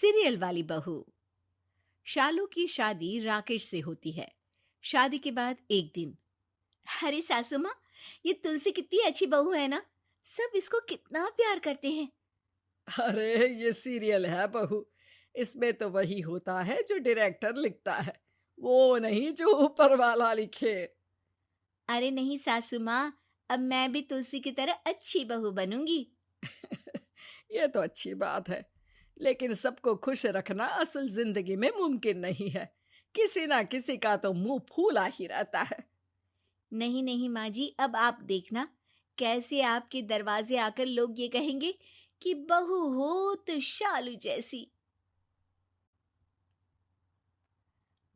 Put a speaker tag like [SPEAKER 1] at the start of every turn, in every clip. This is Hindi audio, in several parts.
[SPEAKER 1] सीरियल वाली बहू। शालू की शादी राकेश से होती है। शादी के बाद एक दिन, अरे सासू माँ, ये तुलसी कितनी अच्छी बहू है ना, सब इसको कितना प्यार करते हैं।
[SPEAKER 2] अरे ये सीरियल है बहू। इसमें तो वही होता है जो डायरेक्टर लिखता है, वो नहीं जो ऊपर वाला लिखे।
[SPEAKER 1] अरे नहीं सासू माँ, अब मैं भी तुलसी की तरह अच्छी बहू बनूंगी।
[SPEAKER 2] ये तो अच्छी बात है, लेकिन सबको खुश रखना असल जिंदगी में मुमकिन नहीं है। किसी ना किसी का तो मुंह फूला ही रहता है।
[SPEAKER 1] नहीं नहीं माँ जी, अब आप देखना कैसे आपके दरवाजे आकर लोग ये कहेंगे कि बहू हो तो शालू जैसी।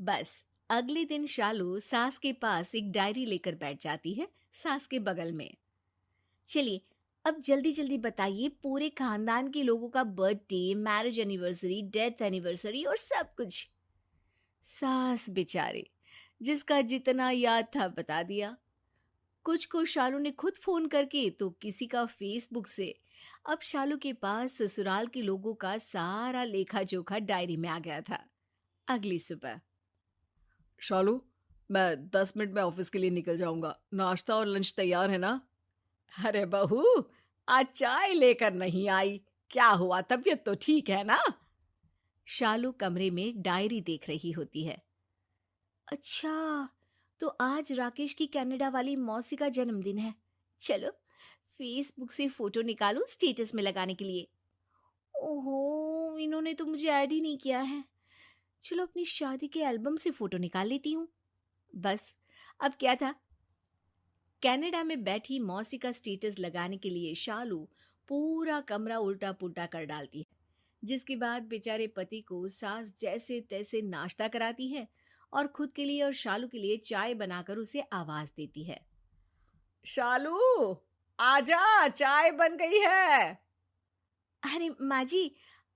[SPEAKER 1] बस अगले दिन शालू सास के पास एक डायरी लेकर बैठ जाती है, सास के बगल में। चलिए, अब जल्दी जल्दी बताइए पूरे खानदान के लोगों का birthday, marriage anniversary, death anniversary और सब कुछ। सास बेचारे, जिसका जितना याद था बता दिया। कुछ को शालू ने खुद फोन करके, तो किसी का फेसबुक से। अब शालू के पास ससुराल के लोगों का सारा लेखा जोखा डायरी में आ गया था। अगली सुबह,
[SPEAKER 2] शालू, मैं 10 मिनट में ऑफिस के लिए निकल जाऊंगा। नाश्ता और लंच तैयार है ना? अरे बहू, आज चाय लेकर नहीं आई? क्या हुआ, तबीयत तो ठीक है ना?
[SPEAKER 1] शालू कमरे में डायरी देख रही होती है। अच्छा, तो आज राकेश की कनाडा वाली मौसी का जन्मदिन है। चलो, फेसबुक से फोटो निकालूं स्टेटस में लगाने के लिए। ओहो, इन्होंने तो मुझे ऐड ही नहीं किया है। चलो अपनी शादी के एल्बम से फोटो निकाल लेती हूँ। बस, अब क्या था, कनाडा में बैठी मौसी का स्टेटस लगाने के लिए शालू पूरा कमरा उल्टा पुल्टा कर डालती है, जिसके बाद बेचारे पति को सास जैसे तैसे नाश्ता कराती है और खुद के लिए और शालू के लिए चाय बनाकर उसे आवाज देती है।
[SPEAKER 2] शालू, आजा, चाय बन गई है।
[SPEAKER 1] अरे माँ जी,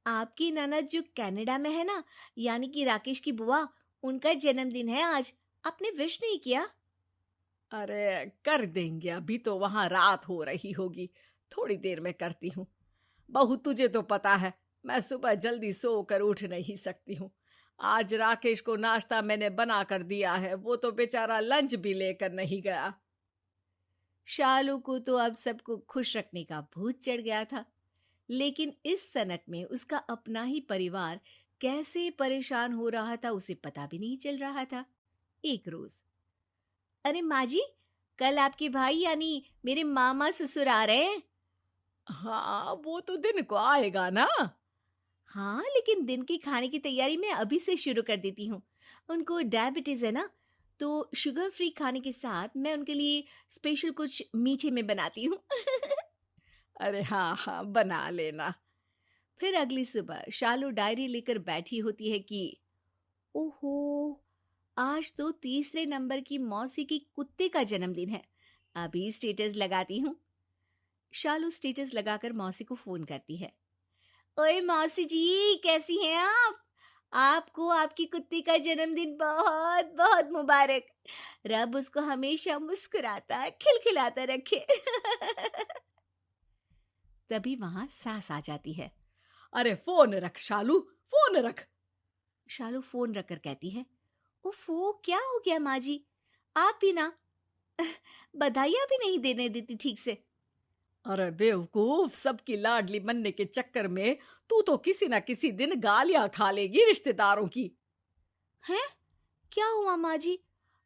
[SPEAKER 1] आपकी ननद जो कनाडा में है ना, यानी कि राकेश की बुआ, उनका जन्मदिन है आज। आपने विश नहीं किया?
[SPEAKER 2] अरे कर देंगे, अभी तो वहां रात हो रही होगी। थोड़ी देर में करती हूँ। बहू, तुझे तो पता है मैं सुबह जल्दी सोकर उठ नहीं सकती हूँ। आज राकेश को नाश्ता मैंने बना कर दिया है, वो तो बेचारा लंच भी लेकर नहीं गया।
[SPEAKER 1] शालू को तो अब सबको खुश रखने का भूत चढ़ गया था, लेकिन इस सनक में उसका अपना ही परिवार कैसे परेशान हो रहा था उसे पता भी नहीं चल रहा था। एक रोज, अरे माँ जी, कल आपके भाई यानी मेरे मामा ससुर आ रहे हैं।
[SPEAKER 2] हाँ, वो तो दिन को आएगा ना।
[SPEAKER 1] हाँ, लेकिन दिन के खाने की तैयारी मैं अभी से शुरू कर देती हूँ। उनको डायबिटीज है ना, तो शुगर फ्री खाने के साथ मैं उनके लिए स्पेशल कुछ मीठे में बनाती हूँ।
[SPEAKER 2] अरे हाँ हाँ, बना लेना।
[SPEAKER 1] फिर अगली सुबह शालू डायरी लेकर बैठी होती है कि ओहो, आज तो तीसरे नंबर की मौसी की कुत्ते का जन्मदिन है। अभी स्टेटस लगाती हूँ। शालू स्टेटस लगाकर मौसी को फोन करती है। ओए मौसी जी, कैसी हैं आप? आपको आपकी कुत्ती का जन्मदिन बहुत बहुत मुबारक। रब उसको हमेशा मुस्कुराता खिलखिलाता रखे। तभी वहां सास आ जाती है।
[SPEAKER 2] अरे फोन रख शालू, फोन रख।
[SPEAKER 1] शालू फोन रखकर कहती है, ओफो, क्या हो गया माँ जी? आप भी ना बधाइयाँ भी नहीं देने देती ठीक से।
[SPEAKER 2] अरे बेवकूफ, सबकी लाडली बनने के चक्कर में तू तो किसी ना किसी दिन गालियां खा लेगी रिश्तेदारों की।
[SPEAKER 1] हैं? क्या हुआ माँ जी?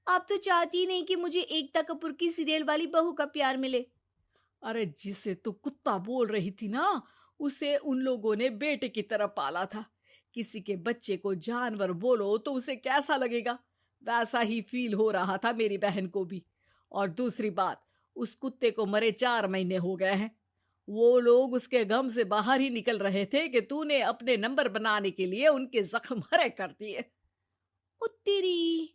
[SPEAKER 1] आप तो चाहती ही नहीं कि मुझे एकता कपूर की सीरियल वाली बहू का प्यार मिले।
[SPEAKER 2] अरे जिसे तू कुत्ता बोल रही थी ना, उसे उन लोगों ने बेटे की तरह पाला था। किसी के बच्चे को जानवर बोलो तो उसे कैसा लगेगा? वैसा ही फील हो रहा था मेरी बहन को भी। और दूसरी बात, उस कुत्ते को मरे 4 महीने हो गए हैं। वो लोग उसके गम से बाहर ही निकल रहे थे कि तूने अपने नंबर बनाने के लिए उनके जख्म हरे कर दिए।
[SPEAKER 1] ओ तेरी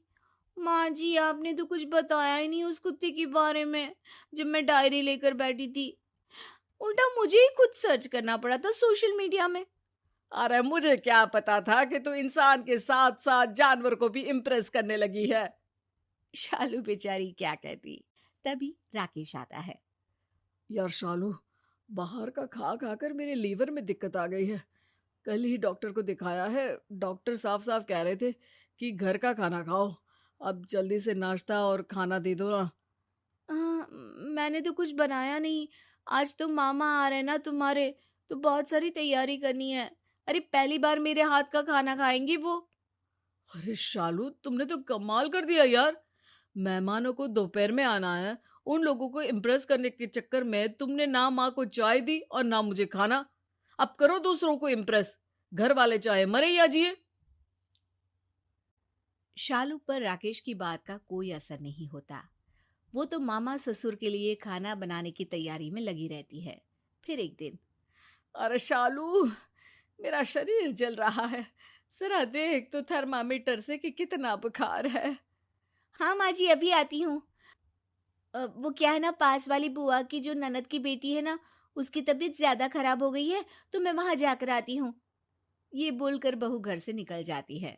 [SPEAKER 1] माँ जी, आपने तो कुछ बताया ही नहीं उस कुत्ते के बारे में जब मैं डायरी लेकर बैठी थी। उल्टा मुझे ही खुद सर्च करना पड़ा था सोशल मीडिया में।
[SPEAKER 2] अरे मुझे क्या पता था कि तू इंसान के साथ साथ जानवर को भी इम्प्रेस करने लगी है।
[SPEAKER 1] शालू बेचारी क्या कहती। तभी राकेश आता है।
[SPEAKER 2] यार शालू, बाहर का खा खाकर मेरे लीवर में दिक्कत आ गई है। कल ही डॉक्टर को दिखाया है। डॉक्टर साफ साफ कह रहे थे कि घर का खाना खाओ। अब जल्दी से नाश्ता और खाना दे दो ना।
[SPEAKER 1] मैंने तो कुछ बनाया नहीं। आज तो मामा आ रहे हैं ना तुम्हारे, तो बहुत सारी तैयारी करनी है। अरे पहली बार मेरे हाथ का खाना खाएंगे वो।
[SPEAKER 2] अरे शालू, तुमने तो कमाल कर दिया यार। मेहमानों को दोपहर में आना है, उन लोगों को इम्प्रेस करने के चक्कर में तुमने ना माँ को चाय दी और ना मुझे खाना। अब करो दूसरों को इम्प्रेस, घर वाले चाहे मरे या जिए।
[SPEAKER 1] शालू पर राकेश की बात का कोई असर नहीं होता। वो तो मामा ससुर के लिए खाना बनाने की तैयारी में लगी रहती है। फिर एक दिन,
[SPEAKER 2] अरे शालू, मेरा शरीर जल रहा है। जरा देख तो थर्मामीटर से कि कितना बुखार है।
[SPEAKER 1] हाँ माँ जी अभी आती हूँ। वो क्या है ना, पास वाली बुआ की जो ननद की बेटी है ना, उसकी तबीयत ज्यादा खराब हो गई है, तो मैं वहां जाकर आती हूँ। ये बोलकर बहू घर से निकल जाती है।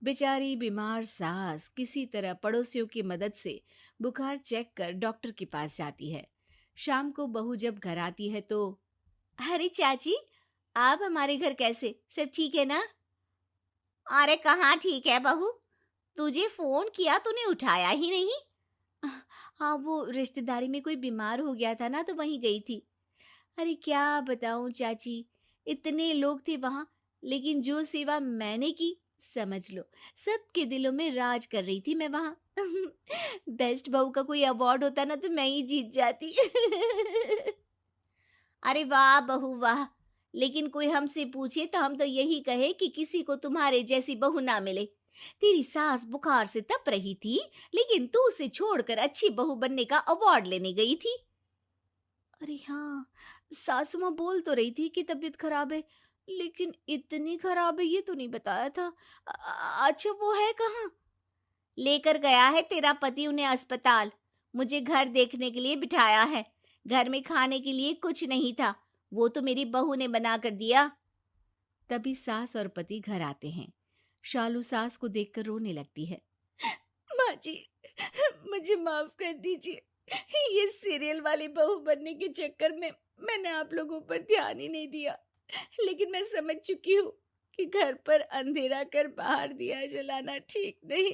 [SPEAKER 1] बेचारी बीमार सास किसी तरह पड़ोसियों की मदद से बुखार चेक कर डॉक्टर के पास जाती है। शाम को बहू जब घर आती है तो, अरे चाची, आप हमारे घर कैसे, सब ठीक है ना? अरे कहाँ ठीक है बहू, तुझे फोन किया तूने उठाया ही नहीं। हाँ वो रिश्तेदारी में कोई बीमार हो गया था ना, तो वहीं गई थी। अरे क्या बताऊं चाची, इतने लोग थे वहां, लेकिन जो सेवा मैंने की, समझ लो सबके दिलों में राज कर रही थी मैं वहां। बेस्ट बहू का कोई अवार्ड होता ना तो मैं ही जीत जाती। अरे वाह बहू वाह, लेकिन कोई हमसे पूछे तो हम तो यही कहे कि किसी को तुम्हारे जैसी बहू ना मिले। तेरी सास बुखार से तप रही थी, लेकिन तू उसे छोड़कर अच्छी बहू बनने का अवार्ड लेने गई थी। अरे हाँ, सासू माँ बोल तो रही थी कि तबीयत खराब है, लेकिन इतनी खराब है ये तो नहीं बताया था। अच्छा वो है कहाँ? लेकर गया है तेरा पति उन्हें अस्पताल। मुझे घर देखने के लिए बिठाया है। घर में खाने के लिए कुछ नहीं था, वो तो मेरी बहू ने बना कर दिया। तभी सास और पति घर आते हैं। शालू सास को देखकर रोने लगती है। माँ जी, मुझे माफ कर दीजिए। ये सीरियल वाली बहू बनने के चक्कर में मैंने आप लोगों पर ध्यान ही नहीं दिया। लेकिन मैं समझ चुकी हूँ कि घर पर अंधेरा कर बाहर दिया जलाना ठीक नहीं।